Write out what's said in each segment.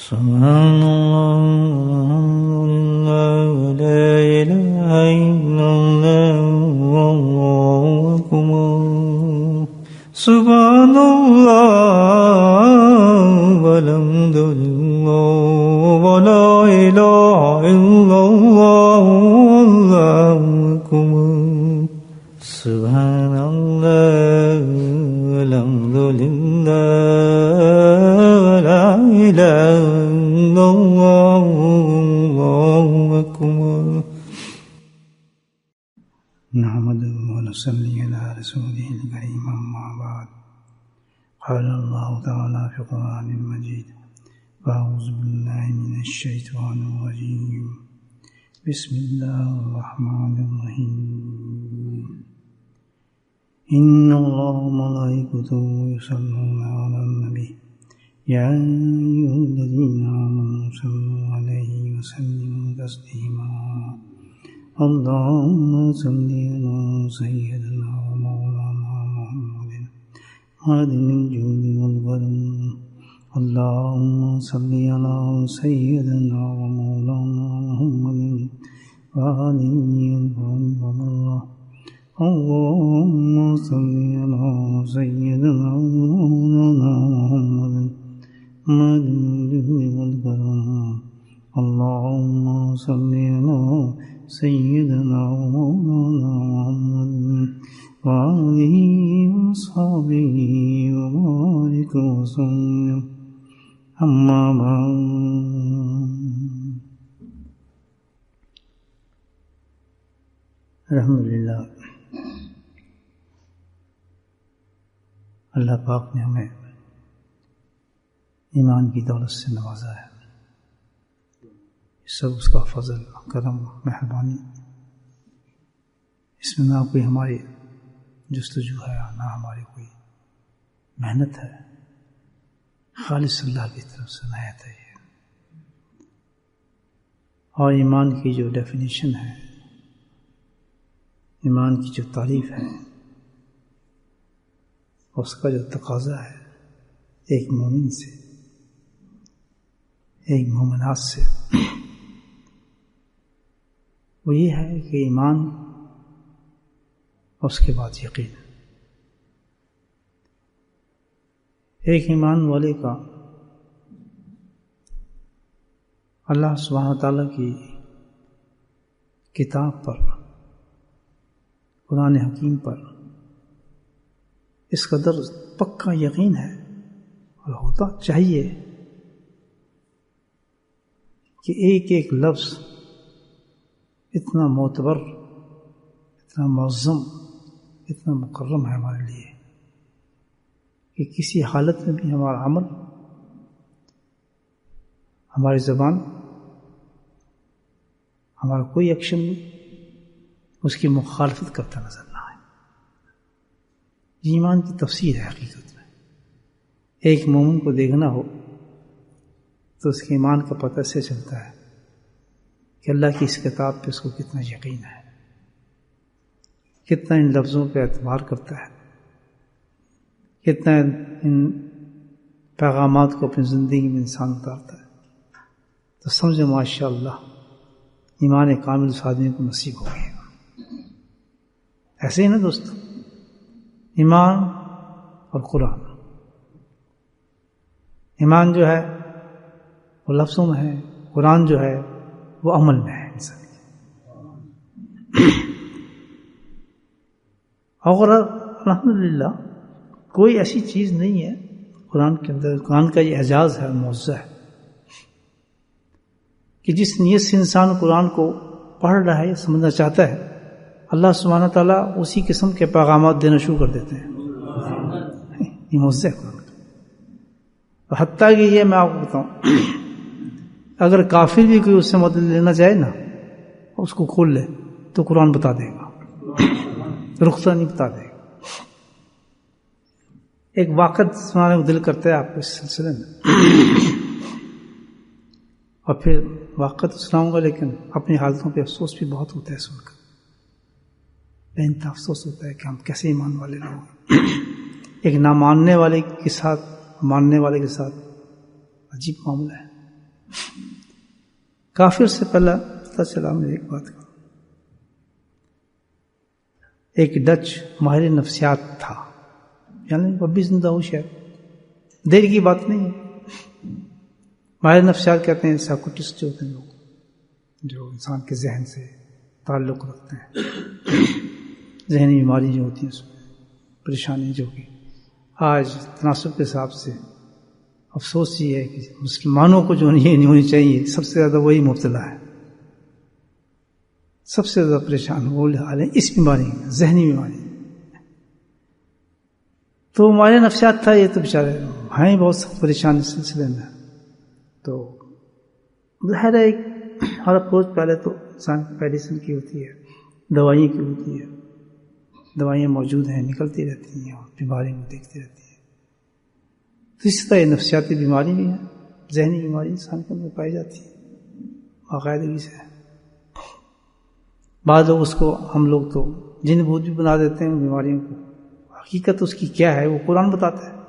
سبحان اللہ لا الہ الا اللہ واللہ اکبر سبحان اللہ والحمد للہ ولا الہ الا اللہ واللہ اکبر سبحان اللہ والحمد للہ ولا الہ الا اللہ واللہ اکبر نحمده ونصلي على رسوله الكريم أما بعد قال الله تعالى في القرآن المجيد أعوذ بالله من الشيطان الرجيم بسم الله الرحمن الرحيم إن الله وملائكته يصلون على النبي يا أيها الذين آمنوا صلوا عليه وسلموا تسليما اللهم صل على سيدنا ومولانا محمد خاتم الجود والكرم اللهم صل على سيدنا ومولانا محمد وآله ومن اللهم صل على سيدنا ومولانا محمد خاتم الجود والكرم اللهم صل على سيدنا ومولانا محمد وآله وصحبه وبارك وسلم أما بعد الحمدللہ اللہ پاک نے ہمیں ایمان کی دولت سے نوازا ہے، سب اس کا فضل کرم مہربانی، اس میں نہ کوئی ہماری جستجو ہے نہ ہماری کوئی محنت ہے، خالص اللہ کی طرف سے عنایت ہے یہ۔ اور ایمان کی جو ڈیفینیشن ہے، ایمان کی جو تعریف ہے، اس کا جو تقاضا ہے ایک مومن سے، ایک مومنات سے، وہ یہ ہے کہ ایمان اور اس کے بعد یقین۔ ایک ایمان والے کا اللہ سبحانہ تعالیٰ کی کتاب پر، قرآن حکیم پر اس قدر پکا یقین ہے اور ہوتا چاہیے کہ ایک ایک لفظ اتنا معتبر، اتنا معظم، اتنا مکرم ہے ہمارے لیے کہ کسی حالت میں بھی ہمارا عمل، ہماری زبان، ہمارا کوئی ایکشن بھی اس کی مخالفت کرتا نظر نہ آئے۔ ایمان کی تفسیر ہے حقیقت میں۔ ایک مومن کو دیکھنا ہو تو اس کے ایمان کا پتہ سے چلتا ہے کہ اللہ کی اس کتاب پہ اس کو کتنا یقین ہے، کتنا ان لفظوں پہ اعتبار کرتا ہے، کتنا ان پیغامات کو اپنی زندگی میں انسان اتارتا ہے، تو سمجھے ماشاء اللہ ایمان کامل اس آدمی کو نصیب ہو گیا۔ ایسے ہی نا دوست، ایمان اور قرآن، ایمان جو ہے وہ لفظوں میں ہے، قرآن جو ہے وہ عمل میں ہے انسان کے۔ اور الحمدللہ کوئی ایسی چیز نہیں ہے قرآن کے اندر، قرآن کا یہ اعجاز ہے، معجزہ ہے کہ جس نیت سے انسان قرآن کو پڑھ رہا ہے یا سمجھنا چاہتا ہے، اللہ سبحانہ تعالیٰ اسی قسم کے پیغامات دینا شروع کر دیتے ہیں۔ یہ معجزہ ہے قرآن کا۔ حتیٰ کہ یہ میں آپ کو بتاؤں، اگر کافر بھی کوئی اس سے مدد لینا چاہے نا، اس کو کھول لے تو قرآن بتا دے گا، رخصہ نہیں بتا دے گا۔ ایک واقعہ سنانے کو دل کرتا ہے آپ کو اس سلسلے میں، اور پھر واقعہ تو سناؤں گا لیکن اپنی حالتوں پہ افسوس بھی بہت ہوتا ہے سن کر، بے انتہا افسوس ہوتا ہے کہ ہم کیسے ایمان والے لوگ ہیں۔ ایک نہ ماننے والے کے ساتھ ماننے والے کے ساتھ عجیب معاملہ ہے۔ کافر سے پہلا پتہ چلا مجھے ایک بات کا، ایک ڈچ ماہر نفسیات تھا، یعنی اب بھی زندہ ہو شاید، دیر کی بات نہیں ہے۔ ماہر نفسیات کہتے ہیں سائیکوٹسٹ جو ہوتے ہیں لوگ جو انسان کے ذہن سے تعلق رکھتے ہیں، ذہنی بیماری جو ہوتی ہیں اس میں پریشانی، جو کہ آج تناسب کے حساب سے افسوس یہ ہے کہ مسلمانوں کو جو نہیں ہونی چاہیے، سب سے زیادہ وہی مبتلا ہے، سب سے زیادہ پریشان وہ حال ہے اس بیماری میں، ذہنی بیماری۔ تو ہمارے نفسیات تھا یہ، تو بیچارے ہیں بہت سخت پریشان اس سلسلے میں۔ تو ظاہر ہے ہر اپروچ پہلے تو انسان کی میڈیسن کی ہوتی ہے، دوائیں کی ہوتی ہے، دوائیں موجود ہیں، نکلتی رہتی ہیں اور بیماری میں دیکھتی رہتی ہیں۔ تو اسی طرح یہ نفسیاتی بیماری بھی ہے، ذہنی بیماری انسان کے اندر پائی جاتی ہے باقاعدگی سے۔ بعض لوگ اس کو، ہم لوگ تو جن بھوت بھی بنا دیتے ہیں بیماریوں کو، حقیقت اس کی کیا ہے وہ قرآن بتاتا ہے۔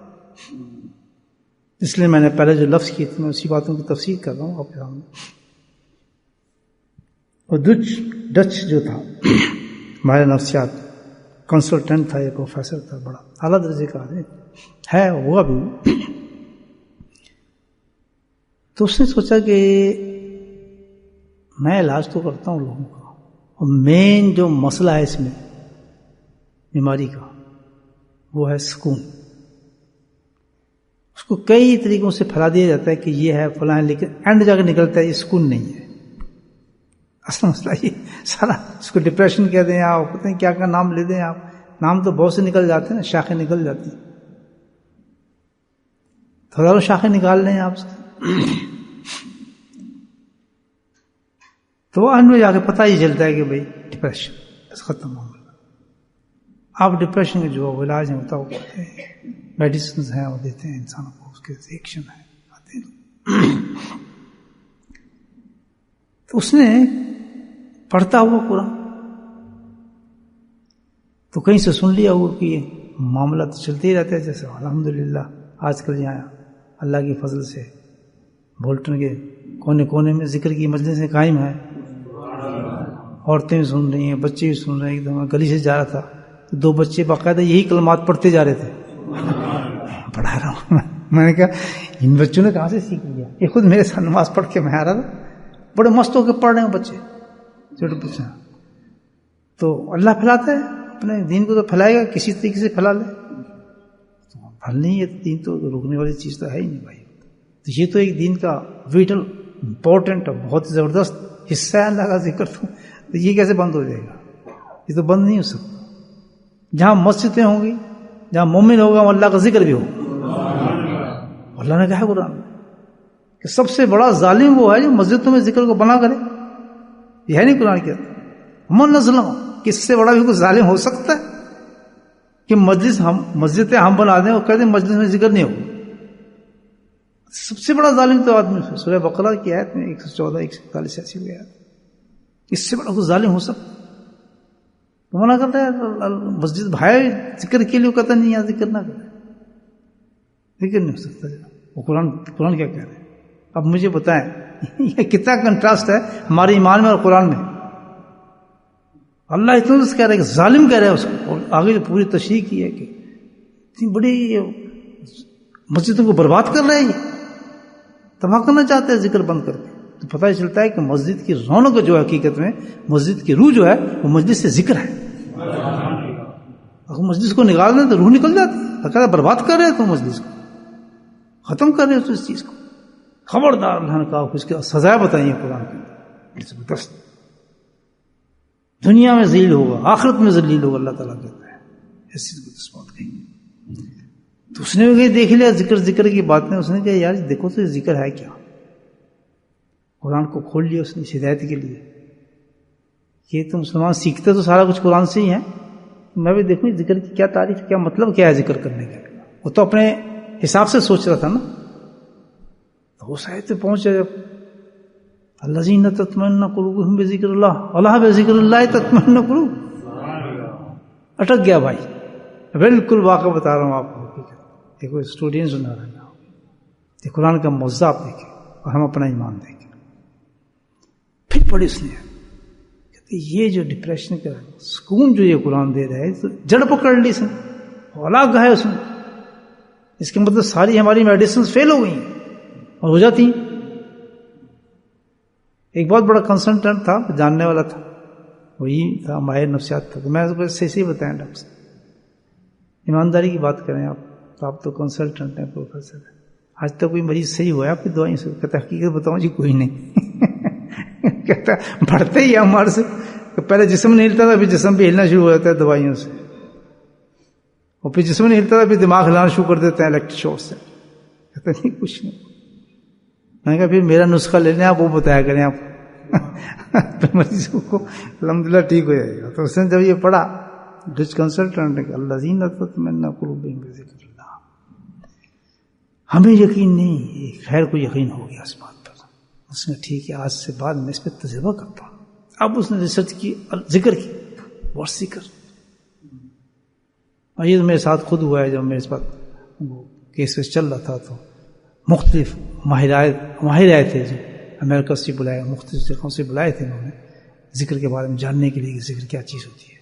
اس لیے میں نے پہلے جو لفظ کیے تھے میں اسی باتوں کی تفسیر کر رہا ہوں آپ کے سامنے۔ اور ڈچ جو تھا ہمارے نفسیات کنسلٹنٹ تھا، یہ پروفیسر تھا، بڑا اعلیٰ درجے کا آدمی ہے، ہوا بھی۔ تو اس نے سوچا کہ میں علاج تو کرتا ہوں لوگوں کا، اور مین جو مسئلہ ہے اس میں بیماری کا وہ ہے سکون۔ اس کو کئی طریقوں سے پھیلا دیا جاتا ہے کہ یہ ہے فلاں، لیکن اینڈ جا کے نکلتا ہے یہ سکون نہیں ہے۔ اصل مسئلہ یہ سارا، اس کو ڈپریشن کہہ دیں آپ، پتہ نہیں کیا کیا نام لے دیں آپ، نام تو بہت سے نکل جاتے ہیں نا، شاخیں نکل جاتی ہیں، ہزاروں شاخیں نکال لیں آپ سے، تو اینڈ میں جا کے پتہ ہی چلتا ہے کہ بھائی ڈپریشن بس ختم ہو گیا۔ آپ ڈپریشن کے جو علاج ہیں بتاؤ، میڈیسنز ہیں وہ دیتے ہیں انسانوں کو، اس کے ایکشن ہے آتے ہیں۔ تو اس نے پڑھتا ہوا قرآن تو کہیں سے سن لیا ہوا کہ یہ معاملہ تو چلتے ہی رہتے ہیں، جیسے الحمدللہ آج کل یہاں اللہ کی فضل سے بولٹن کے کونے کونے میں ذکر کی مجلسیں قائم ہیں، عورتیں بھی سن رہی ہیں، بچے بھی سن رہے ہیں۔ ایک دم گلی سے جا رہا تھا تو 2 بچے باقاعدہ یہی کلمات پڑھتے جا رہے تھے، پڑھا رہا ہوں میں نے کہا ان بچوں نے کہاں سے سیکھ لیا؟ یہ خود میرے ساتھ نماز پڑھ کے میں آ رہا تھا، بڑے مست ہو کے پڑھ رہے ہیں بچے، چھوٹے بچے۔ تو اللہ پھیلاتا ہے اپنے دین کو، تو پھیلائے گا کسی طریقے سے پھیلا لے، پھل نہیں ہے دین تو روکنے والی چیز تو ہے ہی نہیں بھائی۔ تو یہ تو ایک دین کا ویٹل امپورٹنٹ بہت زبردست حصہ ہے اللہ کا ذکر، تو یہ کیسے بند ہو جائے گا؟ یہ تو بند نہیں ہو سکتا۔ جہاں مسجدیں ہوں گی، جہاں مومن ہوگا وہاں اللہ کا ذکر بھی ہوگا۔ اللہ نے کہا ہے قرآن کہ سب سے بڑا ظالم وہ ہے جو مسجدوں میں ذکر کو بنا کرے، یہ ہے نہیں قرآن کیا من نظلم، کس سے بڑا بھی کوئی ظالم ہو سکتا ہے کہ مسجدیں ہم بنا دیں اور کہہ دیں مجلس میں ذکر نہیں ہو؟ سب سے بڑا ظالم تو آدمی، سورہ بقرہ کی آیت میں 114 141 ایسی ہوئی آیت، اس سے بڑا کوئی ظالم ہو سکتا؟ تو منع کرتا ہے مسجد بھائی ذکر کے لیے، کہتا نہیں یہاں ذکر نہ کرے، ذکر نہیں ہو سکتا۔ وہ قرآن کیا کہہ رہے ہیں؟ اب مجھے بتائیں یہ کتنا کنٹراسٹ ہے ہمارے ایمان میں اور قرآن میں۔ اللہ اتنا کہہ رہا ہے کہ ظالم کہہ رہا ہے اس کو، اور آگے جو پوری تشریح کی ہے کہ اتنی بڑی مسجدوں کو برباد کر رہے ہیں، تباہ کرنا چاہتے ہیں ذکر بند کر کے۔ تو پتہ ہی چلتا ہے کہ مسجد کی رونق جو ہے حقیقت میں، مسجد کی روح جو ہے وہ مجلس سے ذکر ہے۔ اگر مجلس کو نکال دیں تو روح نکل جاتی ہے، کہتا ہے برباد کر رہے ہیں تو مجلس کو ختم کر رہے ہو اس چیز کو۔ خبردار، اللہ نے کہا اس کی سزائیں بتائیے قرآن کے زبردست، دنیا میں ذلیل ہوگا، آخرت میں ذلیل ہوگا، اللہ تعالیٰ کہتا ہے ایسی زبردست بات کہیں۔ تو اس نے بھی دیکھ لیا ذکر کی باتیں، اس نے کہا یار دیکھو تو یہ ذکر ہے کیا؟ قرآن کو کھول لیا اس نے ہدایت کے لیے۔ یہ تو مسلمان سیکھتے تو سارا کچھ قرآن سے ہی ہے، میں بھی دیکھوں ذکر کی کیا تعریف، کیا مطلب کیا ہے ذکر کرنے کا۔ وہ تو اپنے حساب سے سوچ رہا تھا نا، تو اس آیت پہ پہنچے جب الذین تطمئن قلوبہم بذکر اللہ، اللہ بذکر اللہ تطمئن قلوب، اٹک گیا بھائی۔ بالکل واقعہ بتا رہا ہوں آپ کو، یہ کوئی اسٹوڈینٹ سنا رہا ہے، یہ قرآن کا معجزہ آپ دیکھیں اور ہم اپنا ایمان دیکھیں۔ پڑھی اس نے. کہتے یہ جو ڈپریشن کا سکون جو یہ قرآن دے رہا ہے تو جڑ پکڑ لی اس نے, الگ ہے اس میں. اس کے مطلب ساری ہماری میڈیسنز فیل ہو گئی اور ہو جاتی ہیں. ایک بہت بڑا کنسلٹنٹ تھا, جاننے والا تھا, وہی تھا, ماہر نفسیات تھا. تو میں اس کو صحیح بتایا ڈاکٹر صاحب, ایمانداری کی بات کریں آپ تو کنسلٹنٹ ہیں, پروفیسر ہیں, آج تک کوئی مریض صحیح ہوا ہے آپ کی دعائیں سے؟ کہتا حقیقت بتاؤں جی کوئی نہیں. کہتا بڑھتے ہی ہمارے سے, پہلے جسم نہیں ہلتا تھا, پھر جسم بھی ہلنا شروع ہو جاتا ہے دوائیوں سے, اور پھر جسم نہیں ہلتا تھا, پھر دماغ ہلانا شروع کر دیتے ہیں الیکٹرک شاک سے. کہتا نہیں کچھ نہیں. میں نے کہا پھر میرا نسخہ لے لیں آپ, وہ بتایا کریں آپ مریضوں کو, الحمدللہ ٹھیک ہو جائے گا. تو اس نے جب یہ پڑھا ڈچ کنسلٹنٹ نے, الذین تطمئن قلوبہم بذکر اللہ, ہمیں یقین نہیں, خیر کو یقین ہو گیا اس بات پر. اس نے ٹھیک ہے, آج سے بعد میں اس پہ تجربہ کرتا ہوں. اب اس نے ریسرچ کی, ذکر کی, بہت ذکر. اور یہ میرے ساتھ خود ہوا ہے, جب میرے ساتھ کیس ویس چل رہا تھا تو مختلف ماہر آئے تھے جو امریکہ سے بلائے, مختلف جگہوں سے بلائے تھے انہوں نے ذکر کے بارے میں جاننے کے لیے کہ ذکر کیا چیز ہوتی ہے.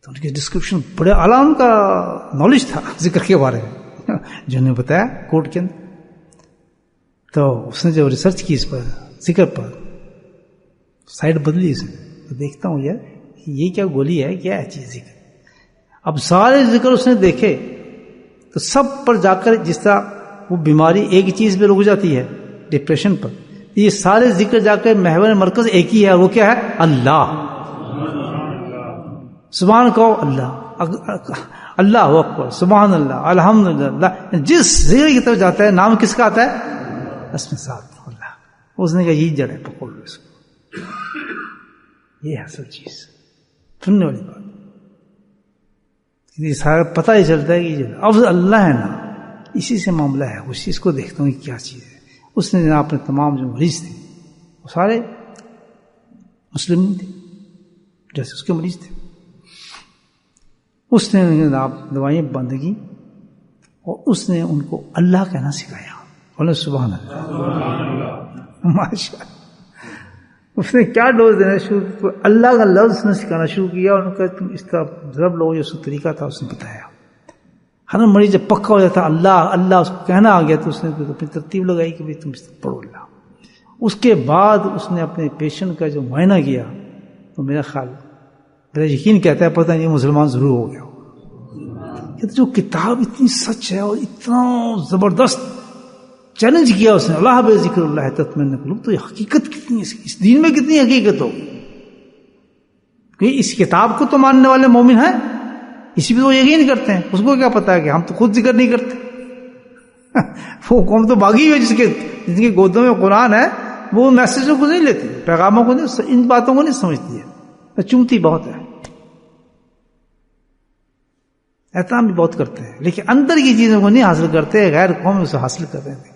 تو ان کی ڈسکرپشن بڑے اعلیٰ ان کا نالج تھا ذکر کے بارے میں جو انہوں نے بتایا کورٹ کے اندر. تو اس نے جب ریسرچ کی اس پر, ذکر پر, سائڈ بدلی اس نے, تو دیکھتا ہوں یار یہ کیا گولی ہے, کیا ہے چیز ذکر. اب سارے ذکر اس نے دیکھے تو سب پر جا کر جس طرح وہ بیماری ایک چیز پہ رک جاتی ہے ڈپریشن پر, یہ سارے ذکر جا کر محور مرکز ایک ہی ہے, وہ کیا ہے؟ اللہ. سبحان کہو اللہ, اللہ اکبر, سبحان اللہ, الحمدللہ. جس ذکر کی طرف جاتا ہے نام کس کا آتا ہے؟ اس میں ساتھ اللہ. اس نے کہا یہی جڑ ہے, پکڑ لو اس کو, یہ ہے اصل چیز. سننے والی بات یہ سارا پتہ ہی چلتا ہے کہ اب اللہ ہے نا, اسی سے معاملہ ہے. اس چیز کو دیکھتا ہوں کہ کیا چیز ہے. اس نے جناب اپنے تمام جو مریض تھے وہ سارے مسلم تھے جیسے اس کے مریض تھے. اس نے جناب دوائیں بند کی اور اس نے ان کو اللہ کہنا سکھایا. بولے سبحان اللہ, ماشاء اللہ. اس نے کیا ڈوز دینا شروع کیا, اللہ کا لفظ نے سکھانا شروع کیا. ان کا تم اس طرح ضرب لو, جو طریقہ تھا اس نے بتایا. ہر مریض جب پکا ہو جاتا اللہ اللہ اس کو کہنا آ گیا تو اس نے اپنی ترتیب لگائی کہ بھائی تم اس طرح پڑھو اللہ. اس کے بعد اس نے اپنے پیشنٹ کا جو معائنہ کیا تو میرا خیال, میرا یقین کہتا ہے پتہ نہیں مسلمان ضرور ہو گیا. جو کتاب اتنی سچ ہے اور اتنا زبردست چیلنج کیا اس نے, اللہ بے ذکر اللہ تطمئن قلوب, تو یہ حقیقت کتنی ہے اس دین میں, کتنی حقیقت ہوگی. کہ اس کتاب کو تو ماننے والے مومن ہیں, اسی پہ تو یقین کرتے ہیں. اس کو کیا پتا ہے کہ ہم تو خود ذکر نہیں کرتے. وہ قوم تو باغی ہے جن کی گودوں میں قرآن ہے, وہ میسجوں کو نہیں لیتی, پیغاموں کو نہیں, ان باتوں کو نہیں سمجھتی ہے, چومتی بہت ہے, احترام بھی بہت کرتے ہیں, لیکن اندر کی چیزوں کو نہیں حاصل کرتے, غیر قوم اسے حاصل کر رہے تھے.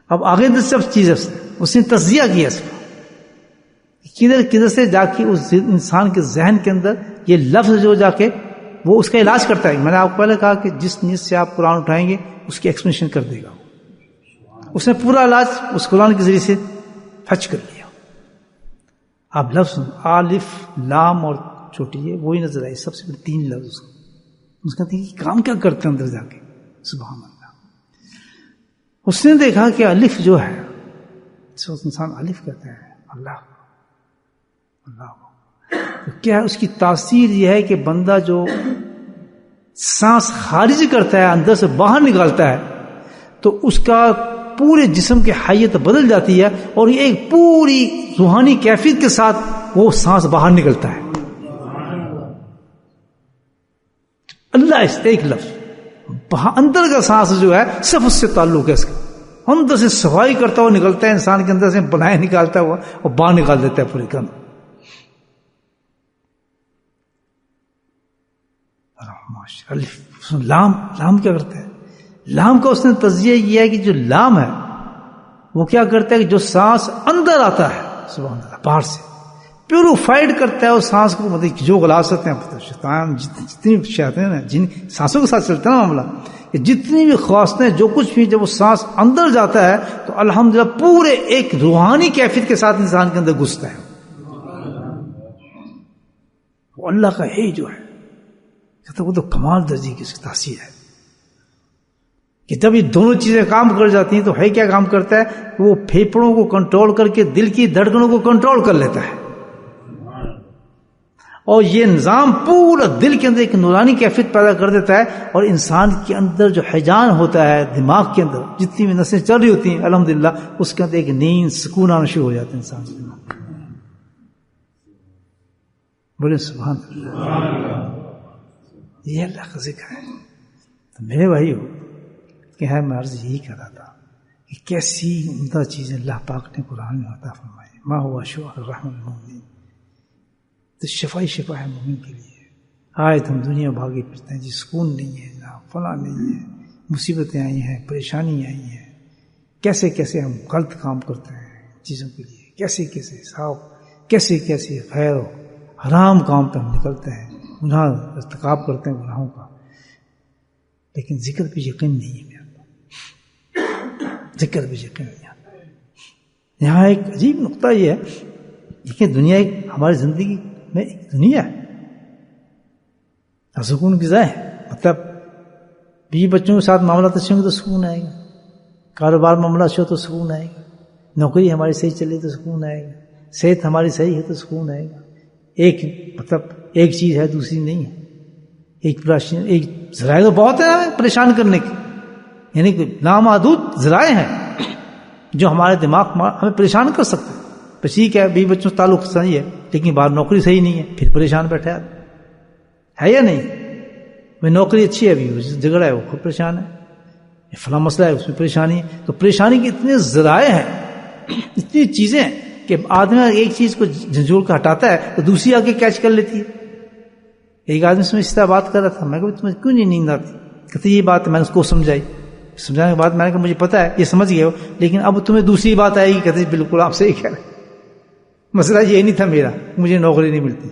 اب آگے سب چیز اس نے تجزیہ کیا اس پر, کدھر سے جا کے اس انسان کے ذہن کے اندر یہ لفظ جو جا کے وہ اس کا علاج کرتا ہے. میں نے آپ کو پہلے کہا کہ جس نیت سے آپ قرآن اٹھائیں گے اس کی ایکسپلینیشن کر دے گا. اس نے پورا علاج اس قرآن کے ذریعے سے فچ کر لیا. آپ لفظ الف لام اور چھوٹی ہے وہی نظر آئی, سب سے پہلے 3 لفظ. اس کا کام کیا کرتے ہیں اندر جا کے, سبحان اللہ. اس نے دیکھا کہ الف جو ہے جس وقت انسان الف کہتا ہے اللہ اللہ, کیا ہے اس کی تاثیر یہ ہے کہ بندہ جو سانس خارج کرتا ہے اندر سے باہر نکالتا ہے تو اس کا پورے جسم کی حیت بدل جاتی ہے اور یہ ایک پوری روحانی کیفیت کے ساتھ وہ سانس باہر نکلتا ہے. اللہ اس ایک لفظ اندر کا سانس جو ہے صرف اس سے تعلق ہے, اس کا اندر سے صفائی کرتا ہوا نکلتا ہے, انسان کے اندر سے بلائیں نکالتا ہوا اور باہر نکال دیتا ہے پورے کام. لام کیا کرتا ہے؟ لام کا اس نے تجزیہ کیا ہے کہ جو لام ہے وہ کیا کرتا ہے کہ جو سانس اندر آتا ہے سبحان اللہ باہر سے پیوریفائڈ کرتا ہے اس سانس کو. مطلب جو غلاصت ہیں شیطان جتنی شیطان ہیں جن سانسوں کے ساتھ چلتا ہے نا معاملہ, کہ جتنی بھی خواستیں جو کچھ بھی جب وہ سانس اندر جاتا ہے تو الحمدللہ پورے ایک روحانی کیفیت کے ساتھ انسان کے اندر گھستا ہے. وہ اللہ کا ہے جو ہے. کہتے وہ تو کمال درجے کی تاثیر ہے کہ جب یہ دونوں چیزیں کام کر جاتی ہیں تو ہے کیا کام کرتا ہے؟ وہ پھیپھڑوں کو کنٹرول کر کے دل کی دھڑکنوں کو کنٹرول کر لیتا ہے. اور یہ نظام پورا دل کے اندر ایک نورانی کیفیت پیدا کر دیتا ہے. اور انسان کے اندر جو حیجان ہوتا ہے دماغ کے اندر جتنی بھی نسیں چل رہی ہوتی ہیں الحمدللہ اس کے اندر ایک نیند سکون آنا شروع ہو جاتا ہے انسان کے دماغ. بولے سبحان اللہ. یہ اللہ کا ذکر ہے. تو میرے بھائیو کہ ہے میں عرض یہی کر رہا تھا کہ کیسی عمدہ چیزیں اللہ پاک نے قرآن میں عطا فرمائی. ما ہوا شفاء الرحمن المؤمنین، تو شفا ہے مومن کے لیے. آئے ہم دنیا بھاگے پھرتے ہیں جی، سکون نہیں ہے جناب، فلاں نہیں ہے، مصیبتیں آئی ہیں، پریشانی آئی ہیں، کیسے کیسے ہم غلط کام کرتے ہیں چیزوں کے لیے، کیسے کیسے صاحب کیسے کیسے خیر و حرام کام پہ ہم نکلتے ہیں، گناہ ارتکاب کرتے ہیں گناہوں کا. لیکن ذکر پہ یقین نہیں ہے میرا، ذکر پہ یقین نہیں آتا. یہاں ایک عجیب نقطہ یہ ہے کہ دنیا ایک ہماری زندگی میں ایک دنیا ہے، سکون غذا ہے. مطلب بیوی بچوں کے ساتھ معاملات اچھے ہوں گے تو سکون آئے گا، کاروبار معاملہ اچھا ہو تو سکون آئے گا، نوکری ہماری صحیح چلے تو سکون آئے گا، صحت ہماری صحیح ہے تو سکون آئے گا. ایک چیز ہے دوسری نہیں ہے. ایک ذرائع تو بہت ہیں ہمیں پریشان کرنے کے، یعنی کہ نامحدود ذرائع ہیں جو ہمارے دماغ ہمیں پریشان کر سکتے ہیں. بس ٹھیک ہے بیوی بچوں سے تعلق صحیح ہے لیکن باہر نوکری صحیح نہیں ہے، پھر پریشان بیٹھے ہے یا نہیں؟ وہ نوکری اچھی ہے ابھی جھگڑا ہے وہ خود پریشان ہے، فلاں مسئلہ ہے اس میں پریشانی ہے. تو پریشانی کے اتنے ذرائع ہیں، اتنی چیزیں ہیں کہ آدمی ایک چیز کو جھنجھوڑ کے ہٹاتا ہے تو دوسری آگے کیچ کر لیتی ہے. ایک آدمی سے میں اس طرح بات کر رہا تھا، میں کہا تمہیں کیوں نہیں نیند آتی؟ کہتے یہ بات میں نے اس کو سمجھانے کے بعد میں نے کہا مجھے پتا ہے یہ سمجھ گئے ہو لیکن اب تمہیں دوسری بات آئے گی. کہتے بالکل آپ صحیح کہہ رہے ہیں، مسئلہ یہ نہیں تھا میرا، مجھے نوکری نہیں ملتی.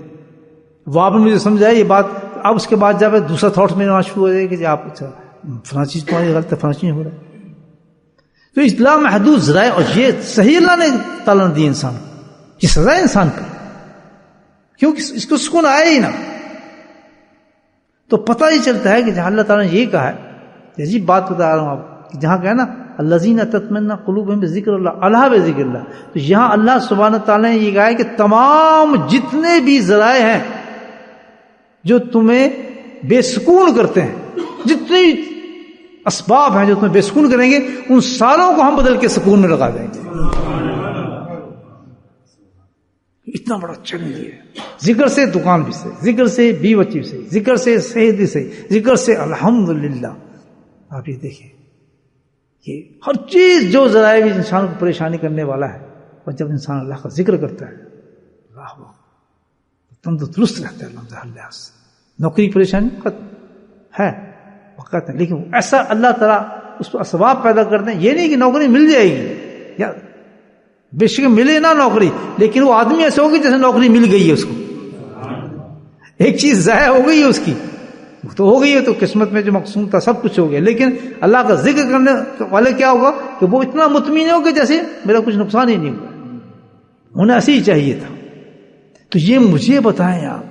وہ آپ نے مجھے سمجھایا یہ بات، اب اس کے بعد جب دوسرا تھاٹ میرے وہاں شروع ہو جائے کہ آپ اچھا فلاں چیز تمہاری غلط ہے، فلاں چیز ہو رہا ہے. تو اطلاع محدود ذرائع، اور یہ صحیح اللہ نے تعالیٰ نے دی انسان کو، یہ سزا ہے انسان پر، کیونکہ اس کو سکون آیا ہی نہ. تو پتہ ہی چلتا ہے کہ جہاں اللہ تعالیٰ نے یہ کہا ہے، عجیب بات بتا رہا ہوں آپ کہ جہاں کہا نا الذین تطمئن قلوبہم بذکر اللہ، اللہ بذکر اللہ، تو یہاں اللہ سبحانہ تعالیٰ نے یہ کہا ہے کہ تمام جتنے بھی ذرائع ہیں جو تمہیں بے سکون کرتے ہیں، جتنے اسباب ہیں جو تمہیں بے سکون کریں گے، ان ساروں کو ہم بدل کے سکون میں لگا دیں گے. اتنا بڑا چیلنج ہے. ذکر سے دکان بھی صحیح، ذکر سے بیوی بچی بھی صحیح، ذکر سے صحت بھی صحیح، ذکر سے الحمدللہ. آپ یہ دیکھیں کہ ہر چیز جو ذرائع بھی انسان کو پریشانی کرنے والا ہے، اور جب انسان اللہ کا ذکر کرتا ہے اللہ تندرست رہتا ہے الحمد للہ. نوکری پریشانی ہے وقت ہے، لیکن ایسا اللہ تعالیٰ اس کو اسباب پیدا کرتے ہیں. یہ نہیں کہ نوکری مل جائے گی، یا بے شک ملے نہ نوکری، لیکن وہ آدمی ایسے ہوگی جیسے نوکری مل گئی ہے اس کو. ایک چیز ضائع ہو گئی ہے اس کی تو ہو گئی ہے، تو قسمت میں جو مقصود تھا سب کچھ ہو گیا. لیکن اللہ کا ذکر کرنے والے کیا ہوگا کہ وہ اتنا مطمئن ہو کہ جیسے میرا کچھ نقصان ہی نہیں ہوا. انہیں ایسے ہی چاہیے تھا. تو یہ مجھے بتائیں آپ،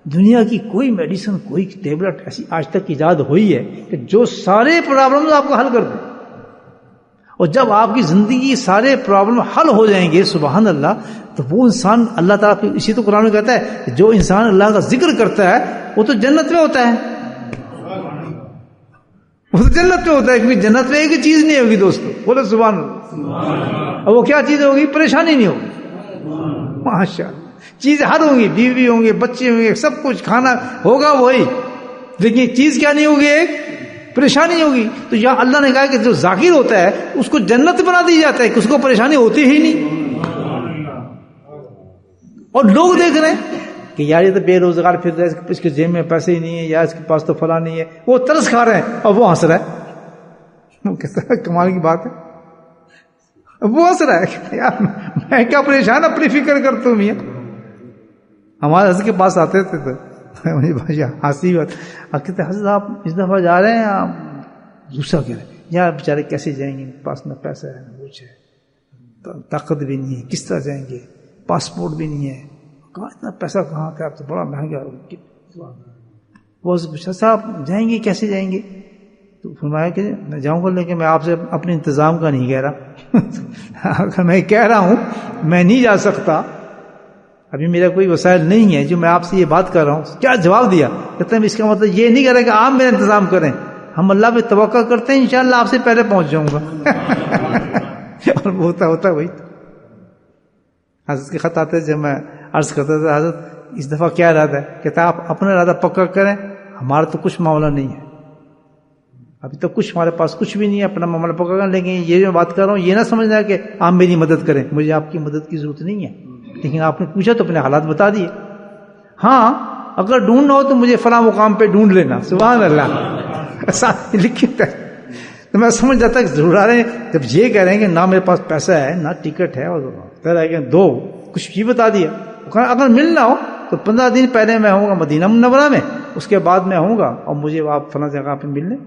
دنیا کی کوئی میڈیسن، کوئی ٹیبلٹ ایسی آج تک ایجاد ہوئی ہے کہ جو سارے پرابلم آپ کو حل کر دے؟ اور جب آپ کی زندگی سارے پرابلم حل ہو جائیں گے سبحان اللہ، تو وہ انسان اللہ تعالیٰ، اسی تو قرآن میں کہتا ہے کہ جو انسان اللہ کا ذکر کرتا ہے وہ تو جنت میں ہوتا ہے، وہ تو جنت میں ہوتا ہے. کیونکہ جنت میں ایک چیز نہیں ہوگی دوستو، بولے سبحان اللہ. اور وہ کیا چیز ہوگی؟ پریشانی نہیں ہوگی. ماشاء اللہ چیزیں ہر ہوں گی، بیوی ہوں گے، بچے ہوں گے، سب کچھ کھانا ہوگا وہی، لیکن چیز کیا نہیں ہوگی؟ ایک پریشانی ہوگی. تو یہاں اللہ نے کہا کہ جو ذاکر ہوتا ہے اس کو جنت بنا دی جاتا ہے کہ اس کو پریشانی ہوتی ہی نہیں. اور لوگ دیکھ رہے ہیں کہ یار یہ تو بے روزگار پھر رہا ہے، اس کے جیب میں پیسے ہی نہیں ہے، یا اس کے پاس تو فلاں نہیں ہے، وہ ترس کھا رہے ہیں اور وہ ہنس رہا ہے. وہ کہتا ہے کمال کی بات ہے، وہ ہنس رہا ہے. یار میں کیا پریشان، اپنی فکر کرتا ہوں. ہمارے حضرت کے پاس آتے تھے تو مجھے ہنسی بات، کہتے حضرت آپ اس دفعہ جا رہے ہیں؟ آپ دوسرا کہہ رہے ہیں یار بیچارے کیسے جائیں گے، پاس نہ پیسہ ہے نہ کچھ ہے، طاقت بھی نہیں ہے، کس طرح جائیں گے، پاسپورٹ بھی نہیں ہے، کہاں اتنا پیسہ کہاں تھا، اب تو بڑا مہنگا. وہ پوچھا صاحب جائیں گے کیسے جائیں گے؟ تو فرمایا کہ میں جاؤں گا لیکن میں آپ سے اپنے انتظام کا نہیں کہہ رہا. اگر میں کہہ رہا ہوں میں نہیں جا سکتا، ابھی میرا کوئی وسائل نہیں ہے جو میں آپ سے یہ بات کر رہا ہوں. کیا جواب دیا؟ کہتے ہیں اس کا مطلب یہ نہیں کہہ رہا کہ آپ میرا انتظام کریں، ہم اللہ پہ توقع کرتے ہیں انشاءاللہ آپ سے پہلے پہنچ جاؤں گا. اور ہوتا وہی. حضرت کے خط آتے جب میں عرض کرتا تھا حضرت اس دفعہ کیا ارادہ ہے؟ کہتا آپ اپنا ارادہ پکا کریں، ہمارا تو کچھ معاملہ نہیں ہے، ابھی تو کچھ ہمارے پاس کچھ بھی نہیں ہے، اپنا معاملہ پکا کریں. لیکن یہ جو بات کر رہا ہوں یہ نہ سمجھنا کہ آپ میری مدد کریں، مجھے آپ کی مدد کی ضرورت نہیں ہے، لیکن آپ نے پوچھا تو اپنے حالات بتا دیے. ہاں اگر ڈھونڈنا ہو تو مجھے فلاں مقام پہ ڈھونڈ لینا. سبحان اللہ. ایسا لکھتا ہے تو میں سمجھ جاتا کہ ضرور آ رہے ہیں. جب یہ کہہ رہے ہیں کہ نہ میرے پاس پیسہ ہے نہ ٹکٹ ہے اور کہ دو کچھ بھی بتا دیا. اگر ملنا ہو تو 15 دن پہلے میں ہوں گا مدینہ منورہ میں، اس کے بعد میں ہوں گا اور مجھے آپ فلاں جگہ پہ مل لیں.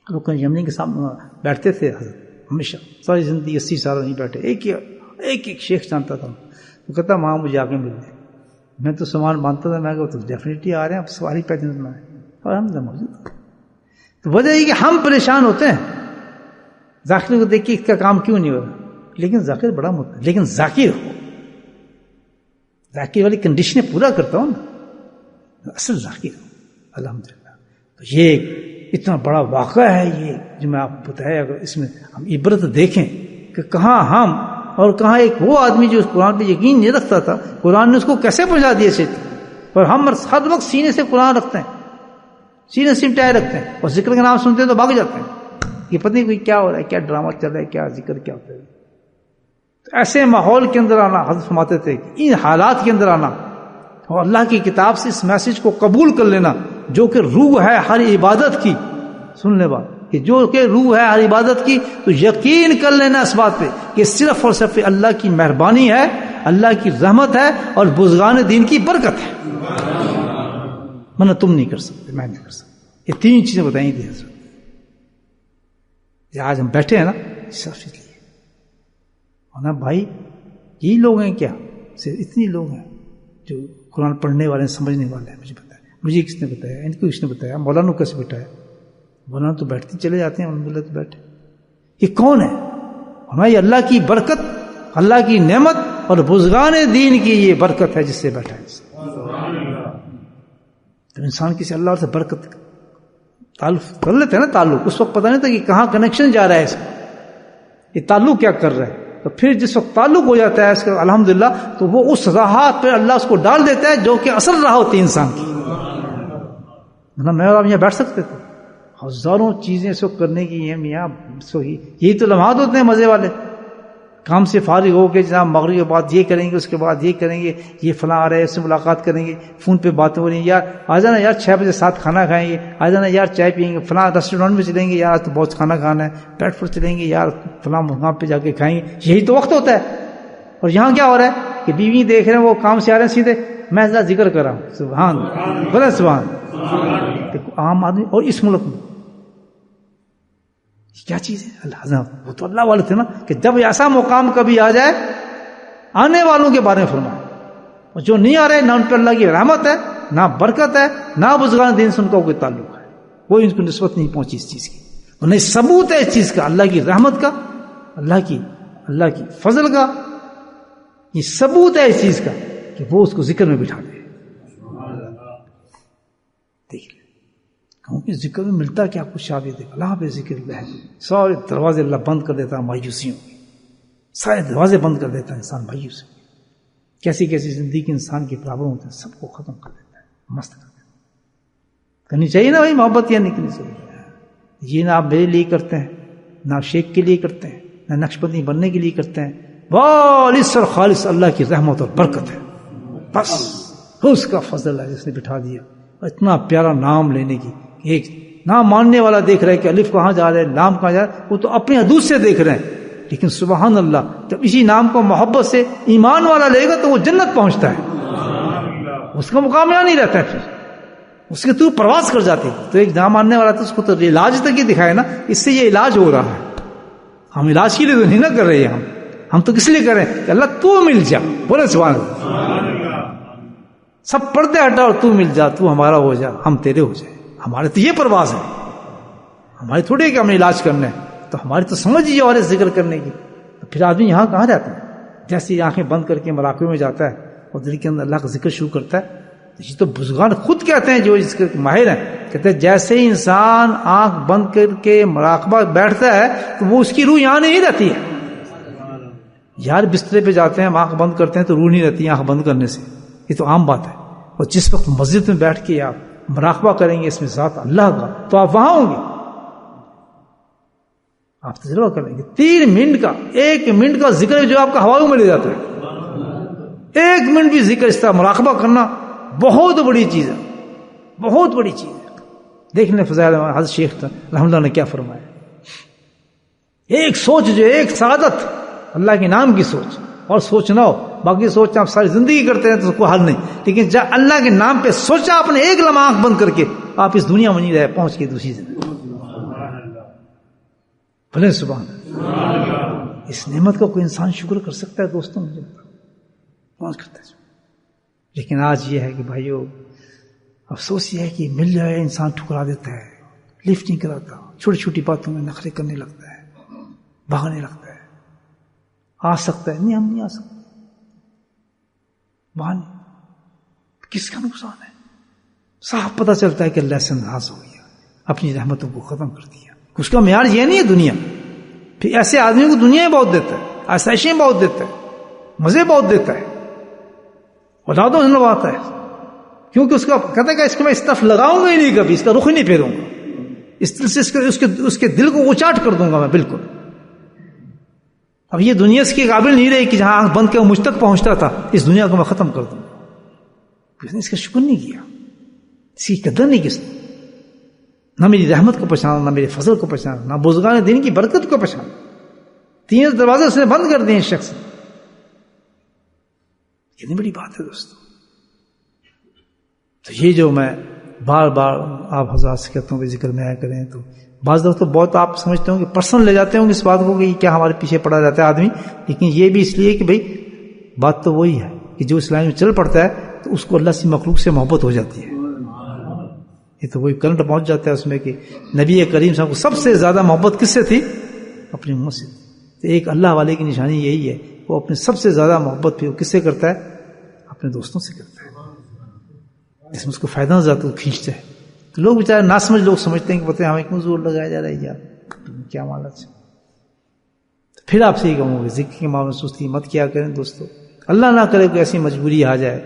رکن یمنی کے سامنے بیٹھتے تھے ہمیشہ، ساری زندگی 80 سال نہیں بیٹھے. ایک شیخ جانتا تھا، وہ کہتا وہاں مجھے آ کے مل لیں. میں تو سامان باندھتا تھا، میں کہا تو ڈیفینیٹلی آ رہے ہیں، اب سواری پیدل میں اور ہم موجود. تو وجہ یہ کہ ہم پریشان ہوتے ہیں ذاکر کو دیکھ کے اس کا کام کیوں نہیں ہو رہا. لیکن ذاکر بڑا ہوتا ہے، لیکن ذاکر ہو، ذاکر والی کنڈیشنیں پورا کرتا ہوں نا، اصل ذاکر ہو. الحمدللہ. تو یہ اتنا بڑا واقعہ ہے یہ جو میں آپ کو بتایا. اگر اس میں ہم عبرت دیکھیں کہ کہاں ہم اور کہاں ایک وہ آدمی جو اس قرآن پہ یقین نہیں رکھتا تھا، قرآن نے اس کو کیسے پہنچا دیا چیتے. اور ہم ہر وقت سینے سے قرآن رکھتے ہیں، سینے سمٹائے رکھتے ہیں، اور ذکر کا نام سنتے ہیں تو بھاگ جاتے ہیں. یہ پتہ نہیں کوئی کیا ہو رہا ہے، کیا ڈرامہ چل رہا ہے، کیا ذکر کیا ہوتا ہے. تو ایسے ماحول کے اندر آنا، حضرت فرماتے تھے ان حالات کے اندر آنا اور اللہ کی کتاب سے اس میسج کو قبول کر لینا جو کہ روح ہے ہر عبادت کی. سن لے بات کہ جو کہ روح ہے ہر عبادت کی، تو یقین کر لینا اس بات پہ کہ صرف اور صرف اللہ کی مہربانی ہے، اللہ کی رحمت ہے اور بزرگان دین کی برکت ہے. منہ تم نہیں کر سکتے، میں نہیں کر سکتا. یہ 3 چیزیں بتائیں تھی حضرت. یہ آج ہم بیٹھے ہیں نا سب اس لیے. اور نا بھائی یہی لوگ ہیں کیا؟ صرف اتنے لوگ ہیں جو قرآن پڑھنے والے ہیں، سمجھنے والے ہیں. مجھے بتایا، مجھے کس نے بتایا، ان کو کس نے بتایا، مولانا کو کیسے بتایا؟ مولانا تو بیٹھتے چلے جاتے ہیں، الحمدللہ تو بیٹھے. یہ کون ہے؟ ہماری اللہ کی برکت، اللہ کی نعمت اور بزرگان دین کی یہ برکت ہے جس سے بیٹھا ہے. تو انسان کسی اللہ سے برکت تعلق کر لیتے ہیں نا، تعلق اس وقت پتہ نہیں تھا کہ کہاں کنیکشن جا رہا ہے اس کا، یہ تعلق کیا کر رہا ہے. تو پھر جس وقت تعلق ہو جاتا ہے اس کا الحمدللہ، تو وہ اس راہ پہ اللہ اس کو ڈال دیتا ہے جو کہ اصل راہ ہوتی ہے انسان کی. میں اور آپ یہاں بیٹھ سکتے تھے، ہزاروں چیزیں اس وقت کرنے کی ہیں میاں. یہی تو لمحات ہوتے ہیں مزے والے. کام سے فارغ ہو کے جناب مغرب کے بعد یہ کریں گے، اس کے بعد یہ کریں گے، یہ فلاں آ رہے ہیں، اس سے ملاقات کریں گے، فون پہ باتیں ہو رہی ہیں، یار آ جانا یار 6 بجے ساتھ کھانا کھائیں گے، آ جانا یار چائے پیئیں گے، فلاں ریسٹورینٹ میں چلیں گے، یار آج تو بہت کھانا کھانا ہے، پیٹ پر چلیں گے، یار فلاں مقام پہ جا کے کھائیں گے. یہی تو وقت ہوتا ہے. اور یہاں کیا ہو رہا ہے کہ بیوی دیکھ رہے ہیں وہ کام سے آ رہے ہیں سیدھے، میں ذکر کر رہا ہوں. سبحان بولے سبحان. عام آدمی اور اس ملک میں کیا چیز ہے؟ اللہ وہ تو اللہ والے تھے نا کہ جب ایسا مقام کبھی آ جائے آنے والوں کے بارے میں فرمائے، اور جو نہیں آ رہے نہ ان پہ اللہ کی رحمت ہے، نہ برکت ہے، نہ بزرگان دین سے ان کا کوئی تعلق ہے، کوئی ان کو نسبت نہیں پہنچی اس چیز کی. اور نہیں ثبوت ہے اس چیز کا، اللہ کی رحمت کا، اللہ کی فضل کا. یہ ثبوت ہے اس چیز کا کہ وہ اس کو ذکر میں بٹھا دے. دیکھ لیں کیونکہ ذکر میں ملتا کیا کچھ آپ یہ دیکھ، اللہ پہ ذکر اللہ ہے، سارے دروازے اللہ بند کر دیتا ہے مایوسیوں کے، سارے دروازے بند کر دیتا ہے انسان مایوس. کیسی کیسی زندگی کے انسان کی پرابلم ہوتے ہیں سب کو ختم کر دیتا ہے، مست کر دیتا ہے. کرنی چاہیے نا بھائی محبت، یا نہیں کرنی چاہیے؟ یہ نہ آپ میرے لیے کرتے ہیں، نہ شیخ کے لیے کرتے ہیں، نہ نقش بندی بننے کے لیے کرتے ہیں. خالص اور خالص اللہ کی رحمت اور برکت ہے، بس اس کا فضل ہے جس نے بٹھا دیا. اتنا پیارا نام لینے کی، ایک نام ماننے والا دیکھ رہے کہ الف کہاں جا رہے ہیں، لام کہاں جا رہے ہیں، وہ تو اپنے حدود سے دیکھ رہے ہیں. لیکن سبحان اللہ جب اسی نام کو محبت سے ایمان والا لے گا تو وہ جنت پہنچتا ہے، اس کا مقابلہ نہیں رہتا ہے، پھر اس کے تو پرواز کر جاتے. تو ایک نام ماننے والا تو اس کو تو علاج تک ہی دکھائے نا، اس سے یہ علاج ہو رہا ہے. ہم علاج کے لیے تو نہیں نہ کر رہے ہیں، ہم تو کس لیے کر رہے ہیں کہ اللہ تو مل جا. بولے سبحان اللہ. سب پردے ہٹا اور تو مل جا، تو ہمارا ہو جا، ہم تیرے ہو جائے. ہمارے تو یہ پرواز ہے، ہماری تھوڑی کہ ہم نے علاج کرنا ہے، تو ہماری تو سمجھ ہی اور ذکر کرنے کی. تو پھر آدمی یہاں کہاں جاتا ہے؟ جیسے ہی آنکھیں بند کر کے مراقبے میں جاتا ہے اور دل کے اندر اللہ کا ذکر شروع کرتا ہے. یہ تو بزرگان خود کہتے ہیں جو اس کے ماہر ہیں، کہتے ہیں جیسے ہی انسان آنکھ بند کر کے مراقبہ بیٹھتا ہے تو وہ اس کی روح یہاں نہیں رہتی ہے. یار بسترے پہ جاتے ہیں، ہم آنکھ بند کرتے ہیں تو روح نہیں رہتی آنکھ بند کرنے سے، یہ تو عام بات ہے. اور جس وقت مسجد میں بیٹھ کے آپ مراقبہ کریں گے اس میں ذات اللہ کا، تو آپ وہاں ہوں گے. آپ تجربہ کر لیں گے 3 منٹ کا، 1 منٹ کا ذکر جو آپ کا ہواؤں میں لے جاتا ہے. 1 منٹ بھی ذکر اس طرح مراقبہ کرنا بہت بڑی چیز ہے، بہت بڑی چیز ہے. دیکھ لیں فضائل حضرت شیخ رحمۃ اللہ نے کیا فرمایا. ایک سوچ جو ایک سعادت اللہ کے نام کی سوچ، اور سوچ نہ ہو، باقی سوچ آپ ساری زندگی کرتے ہیں تو اس کو حل نہیں، لیکن جب اللہ کے نام پہ سوچا آپ نے ایک لمحہ آنکھ بند کر کے، آپ اس دنیا میں نہیں رہے، پہنچ کے دوسری زندگی. بھلے سبحان اللہ. اس نعمت کا کوئی انسان شکر کر سکتا ہے دوستوں؟ مجھے پہنچ کرتا ہے. لیکن آج یہ ہے کہ بھائیو افسوس یہ ہے کہ مل جائے انسان ٹھکرا دیتا ہے، لفٹ نہیں کراتا، چھوٹی چھوٹی باتوں میں نخرے کرنے لگتا ہے، بھاگنے لگتا ہے. آ سکتا ہے، نہیں ہم نہیں آ سکتے، بہانے. کس کا نقصان ہے؟ صاف پتہ چلتا ہے کہ اللہ سے ناراض ہو گیا، اپنی رحمتوں کو ختم کر دیا. اس کا معیار یہ نہیں ہے دنیا. پھر ایسے آدمی کو دنیا بہت دیتا ہے، آسائشیں بہت دیتا ہے، مزے بہت دیتا ہے، اولادوں سے نواتا ہے، کیونکہ اس کا کہتا ہے کہ اس کو میں اس طرف لگاؤں گا ہی نہیں، کبھی اس کا رخ ہی نہیں پھیروں گا، اس دل سے اس کے دل کو اچاٹ کر دوں گا میں بالکل. اب یہ دنیا اس کے قابل نہیں رہی کہ جہاں آنکھ بند کے مجھ تک پہنچتا تھا، اس دنیا کو میں ختم کر دوں. اس نے اس کا شکر نہیں کیا، اس کی قدر نہیں کی، نہ میری رحمت کو پہچانا، نہ میرے فضل کو پہچانا، نہ بزرگان دین کی برکت کو پہچانا. 3 دروازے اس نے بند کر دیے اس شخص نے. کتنی بڑی بات ہے دوستو. تو یہ جو میں بار بار آپ حضرات سے کہتا ہوں کہ ذکر میں آیا کریں، تو بعض دفعہ تو بہت آپ سمجھتے ہوں کہ پرسنل لے جاتے ہوں گے اس بات کو کہ کیا ہمارے پیچھے پڑا جاتا ہے آدمی، لیکن یہ بھی اس لیے کہ بھئی بات تو وہی ہے کہ جو اس لائن میں چل پڑتا ہے تو اس کو اللہ سے مخلوق سے محبت ہو جاتی ہے. یہ تو وہی کرنٹ پہنچ جاتا ہے اس میں کہ نبی کریم صاحب کو سب سے زیادہ محبت کس سے تھی؟ اپنی امت سے. تو ایک اللہ والے کی نشانی یہی ہے، وہ اپنے سب سے زیادہ محبت پھر کس سے کرتا ہے؟ اپنے دوستوں سے کرتا ہے، جس میں اس کو فائدہ زیادہ کھینچتا ہے. تو لوگ بیچارے ناسمجھ لوگ سمجھتے ہیں کہ پتہ ہے ہمیں کیوں زور لگایا جا رہا ہے یار، کیا معاملہ ہے. پھر آپ سے یہ کہوں گے ذکر کے معاملے میں سستی مت کیا کریں دوستو. اللہ نہ کرے کوئی ایسی مجبوری آ جائے،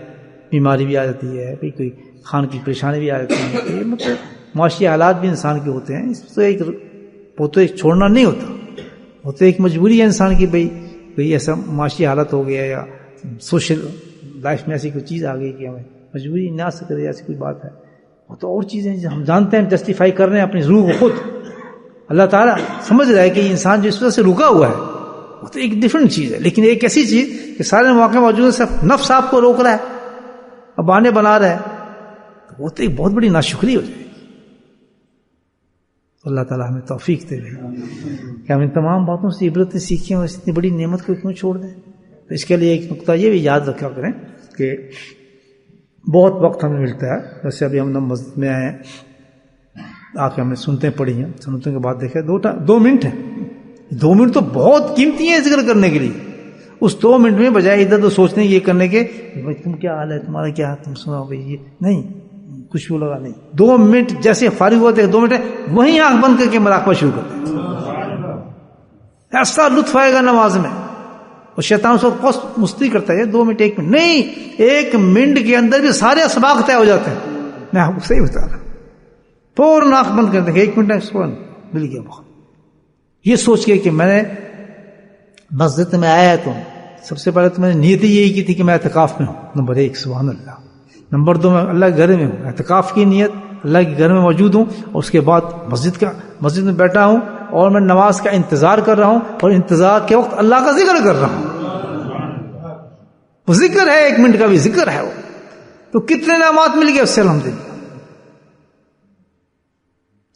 بیماری بھی آ جاتی ہے، کوئی خان کی پریشانی بھی آ جاتی ہے، یہ مطلب معاشی حالات بھی انسان کے ہوتے ہیں، اس وہ تو ایک چھوڑنا نہیں ہوتا، وہ تو ایک مجبوری ہے انسان کی. بھئی ایسا معاشی حالت ہو گیا یا سوشل لائف میں ایسی کوئی چیز آ گئی کہ ہمیں مجبوری نہ آ سکے، ایسی کوئی بات ہے. وہ تو اور چیزیں ہم جانتے ہیں، جسٹیفائی کر رہے ہیں اپنی روح کو خود. اللہ تعالیٰ سمجھ رہا ہے کہ انسان جو اس وجہ سے رکا ہوا ہے وہ تو ایک ڈفرنٹ چیز ہے، لیکن ایک ایسی چیز کہ سارے مواقع موجود ہیں، صرف نفس آپ کو روک رہا ہے، اب بہانے بنا رہا ہے، وہ تو ایک بہت بڑی ناشکری ہو جائے گی. اللہ تعالیٰ ہمیں توفیق دے کہ ہم ان تمام باتوں سے عبرتیں سیکھیں اور اتنی بڑی نعمت کو کیوں چھوڑ دیں. تو اس کے لیے ایک نقطہ یہ بھی یاد رکھا کریں کہ بہت وقت ہمیں ملتا ہے، جیسے ابھی ہم مسجد میں آئے ہیں، آ کے ہم نے سنتیں پڑھی ہیں، سنتوں کے بعد دیکھا 2 منٹ ہیں. 2 منٹ تو بہت قیمتی ہیں ذکر کرنے کے لیے. اس 2 منٹ میں بجائے ادھر تو سوچنے یہ کرنے کے بھائی تم کیا حال ہے، تمہارا کیا، تم سنا بھائی یہ نہیں، کچھ بھی لگا نہیں. 2 منٹ جیسے فارغ ہوا تھے 2 منٹ وہیں آنکھ بند کر کے مراقبہ شروع کر دیں. ایسا لطف آئے گا نماز میں. اور شیطان اس وقت مستی کرتا ہے 2 منٹ 1 منٹ نہیں، 1 منٹ کے اندر بھی سارے اسباق طے ہو جاتے ہیں. میں آپ کو صحیح بتا رہا ہوں، فوراً آنکھ بند کر دیں 1 منٹ مل گیا. بہت یہ سوچ کے کہ میں نے مسجد میں آیا ہے تو سب سے پہلے تو میں نے نیت یہی کی تھی کہ میں اعتکاف میں ہوں. نمبر 1 سبحان اللہ. نمبر 2 میں اللہ کے گھر میں ہوں، اعتکاف کی نیت، اللہ کے گھر میں موجود ہوں، اور اس کے بعد مسجد میں بیٹھا ہوں اور میں نماز کا انتظار کر رہا ہوں، اور انتظار کے وقت اللہ کا ذکر کر رہا ہوں. وہ ذکر ہے، 1 منٹ کا بھی ذکر ہے. وہ تو کتنے نعمات مل گئے اس سے الحمدللہ.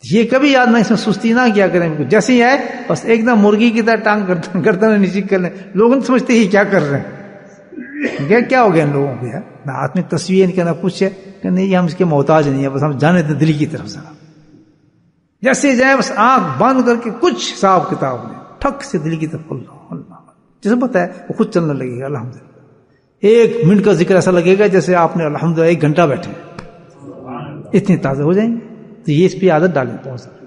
یہ کبھی یاد نہیں، اس میں سستی نہ کیا کریں. جیسے ہی آئے بس ایک دم مرغی کی طرح ٹانگ گردن نیچے کر لیں. لوگ سمجھتے ہی کیا کر رہے ہیں. کیا ہو گیا ان لوگوں کو یار، نہ ہاتھ میں تصویر نہیں، نہ کچھ ہے کہ نہیں یہ ہم اس کے محتاج نہیں ہے، بس ہم جانے دیں دل کی طرف ذرا، جیسے جائے بس آنکھ بند کر کے کچھ حساب کتاب نہیں، ٹھک سے دل کی طرف اللہ جسے پتہ ہے وہ خود چلنے لگے گا الحمدللہ۔ 1 منٹ کا ذکر ایسا لگے گا جیسے آپ نے الحمدللہ 1 گھنٹہ بیٹھے، اتنے تازہ ہو جائیں گے۔ تو یہ اس پہ عادت ڈالیں بہت سارے۔